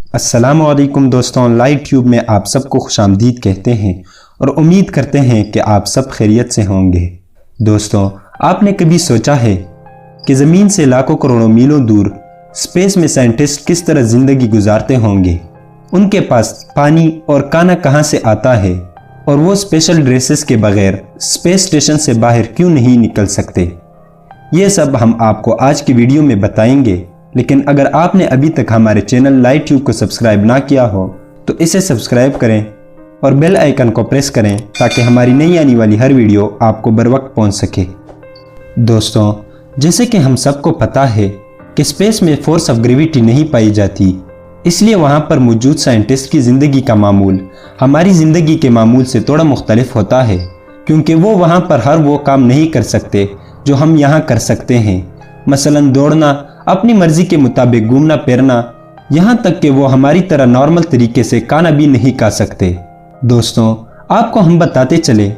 अस्सलाम वालेकुम दोस्तों, लाइट ट्यूब में आप सबको खुशामदीद कहते हैं और उम्मीद करते हैं कि आप सब खैरियत से होंगे। दोस्तों, आपने कभी सोचा है कि ज़मीन से लाखों करोड़ों मीलों दूर स्पेस में साइंटिस्ट किस तरह ज़िंदगी गुजारते होंगे? उनके पास पानी और खाना कहाँ से आता है और वो स्पेशल ड्रेसेस के बगैर स्पेस स्टेशन से बाहर क्यों नहीं निकल सकते? ये सब हम आपको आज की वीडियो में बताएंगे। लेकिन अगर आपने अभी तक हमारे चैनल लाइट ट्यूब को सब्सक्राइब ना किया हो तो इसे सब्सक्राइब करें और बेल आइकन को प्रेस करें ताकि हमारी नई आने वाली हर वीडियो आपको बर वक्त पहुँच सके। दोस्तों, जैसे कि हम सबको पता है कि स्पेस में फोर्स ऑफ ग्रेविटी नहीं पाई जाती, इसलिए वहाँ पर मौजूद साइंटिस्ट की ज़िंदगी का मामूल हमारी ज़िंदगी के मामूल से थोड़ा मुख्तलिफ होता है, क्योंकि वो वहाँ पर हर वो काम नहीं कर सकते जो हम यहाँ कर सकते हैं। मसलन दौड़ना, अपनी मर्जी के मुताबिक घूमना फिरना, यहाँ तक कि वो हमारी तरह नॉर्मल तरीके से खाना भी नहीं खा सकते। दोस्तों, आपको हम बताते चले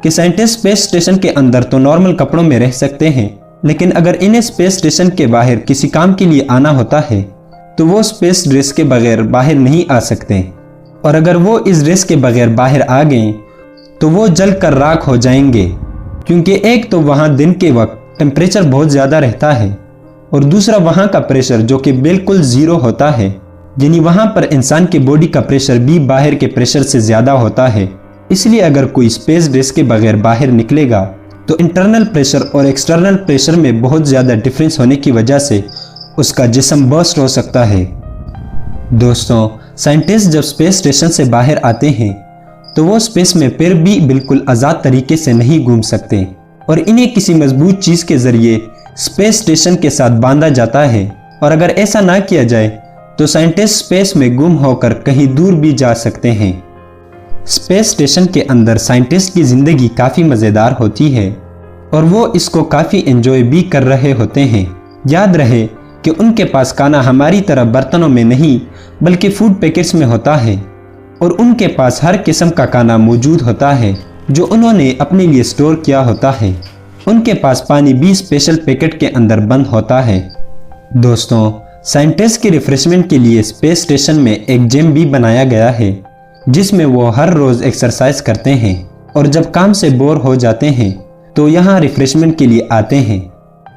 कि साइंटिस्ट स्पेस स्टेशन के अंदर तो नॉर्मल कपड़ों में रह सकते हैं, लेकिन अगर इन्हें स्पेस स्टेशन के बाहर किसी काम के लिए आना होता है तो वो स्पेस ड्रेस के बगैर बाहर नहीं आ सकते, और अगर वो इस ड्रेस के बगैर बाहर आ गए तो वो जल कर राख हो जाएंगे, क्योंकि एक तो वहाँ दिन के वक्त टेम्परेचर बहुत ज़्यादा रहता है और दूसरा वहाँ का प्रेशर जो कि बिल्कुल ज़ीरो होता है, यानी वहाँ पर इंसान के बॉडी का प्रेशर भी बाहर के प्रेशर से ज़्यादा होता है। इसलिए अगर कोई स्पेस ड्रेस के बगैर बाहर निकलेगा तो इंटरनल प्रेशर और एक्सटर्नल प्रेशर में बहुत ज़्यादा डिफरेंस होने की वजह से उसका जिस्म बर्स्ट हो सकता है। दोस्तों, साइंटिस्ट जब स्पेस स्टेशन से बाहर आते हैं तो वो स्पेस में फिर भी बिल्कुल आज़ाद तरीके से नहीं घूम सकते और इन्हें किसी मजबूत चीज़ के ज़रिए स्पेस स्टेशन के साथ बांधा जाता है, और अगर ऐसा ना किया जाए तो साइंटिस्ट स्पेस में गुम होकर कहीं दूर भी जा सकते हैं। स्पेस स्टेशन के अंदर साइंटिस्ट की ज़िंदगी काफ़ी मज़ेदार होती है और वो इसको काफ़ी एंजॉय भी कर रहे होते हैं। याद रहे कि उनके पास खाना हमारी तरह बर्तनों में नहीं बल्कि फूड पैकेट्स में होता है, और उनके पास हर किस्म का खाना मौजूद होता है जो उन्होंने अपने लिए स्टोर किया होता है। उनके पास पानी भी स्पेशल पैकेट के अंदर बंद होता है। दोस्तों, साइंटिस्ट के रिफ्रेशमेंट के लिए स्पेस स्टेशन में एक जिम भी बनाया गया है जिसमें वो हर रोज़ एक्सरसाइज करते हैं, और जब काम से बोर हो जाते हैं तो यहाँ रिफ्रेशमेंट के लिए आते हैं।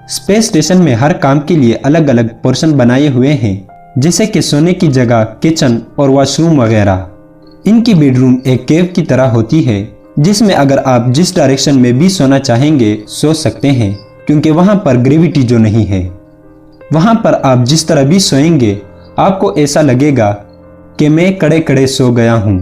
स्पेस स्टेशन में हर काम के लिए अलग अलग पोर्शन बनाए हुए हैं, जैसे कि सोने की जगह, किचन और वॉशरूम वगैरह। इनकी बेडरूम एक केव की तरह होती है जिसमें अगर आप जिस डायरेक्शन में भी सोना चाहेंगे सो सकते हैं, क्योंकि वहाँ पर ग्रेविटी जो नहीं है। वहाँ पर आप जिस तरह भी सोएंगे आपको ऐसा लगेगा कि मैं कड़े कड़े सो गया हूँ।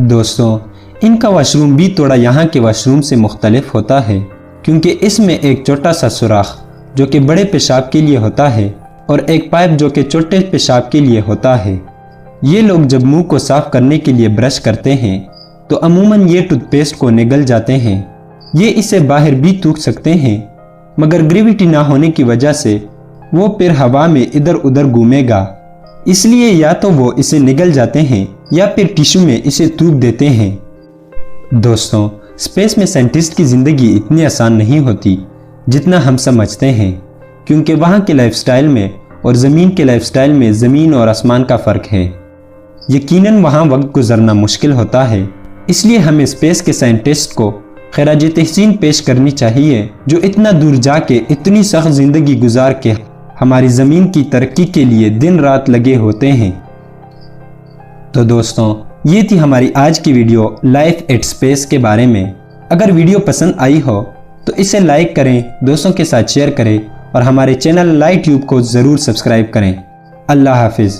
दोस्तों, इनका वॉशरूम भी थोड़ा यहाँ के वॉशरूम से मुख्तलिफ होता है, क्योंकि इसमें एक छोटा सा सुराख जो कि बड़े पेशाब के लिए होता है और एक पाइप जो कि छोटे पेशाब के लिए होता है। ये लोग जब मुंह को साफ करने के लिए ब्रश करते हैं तो अमूमन ये टूथपेस्ट को निगल जाते हैं। ये इसे बाहर भी थूक सकते हैं, मगर ग्रेविटी ना होने की वजह से वो फिर हवा में इधर उधर घूमेगा, इसलिए या तो वो इसे निगल जाते हैं या फिर टिश्यू में इसे थूक देते हैं। दोस्तों, स्पेस में साइंटिस्ट की ज़िंदगी इतनी आसान नहीं होती जितना हम समझते हैं, क्योंकि वहाँ के लाइफस्टाइल में और ज़मीन के लाइफस्टाइल में ज़मीन और आसमान का फ़र्क है। यकीनन वहाँ वक्त गुजरना मुश्किल होता है, इसलिए हमें स्पेस के साइंटिस्ट को खराज तहसीन पेश करनी चाहिए जो इतना दूर जाके इतनी सख्त ज़िंदगी गुजार के हमारी ज़मीन की तरक्की के लिए दिन रात लगे होते हैं। तो दोस्तों, ये थी हमारी आज की वीडियो लाइफ एट स्पेस के बारे में। अगर वीडियो पसंद आई हो तो इसे लाइक करें, दोस्तों के साथ शेयर करें और हमारे चैनल लाइट ट्यूब को ज़रूर सब्सक्राइब करें। अल्लाह हाफिज़।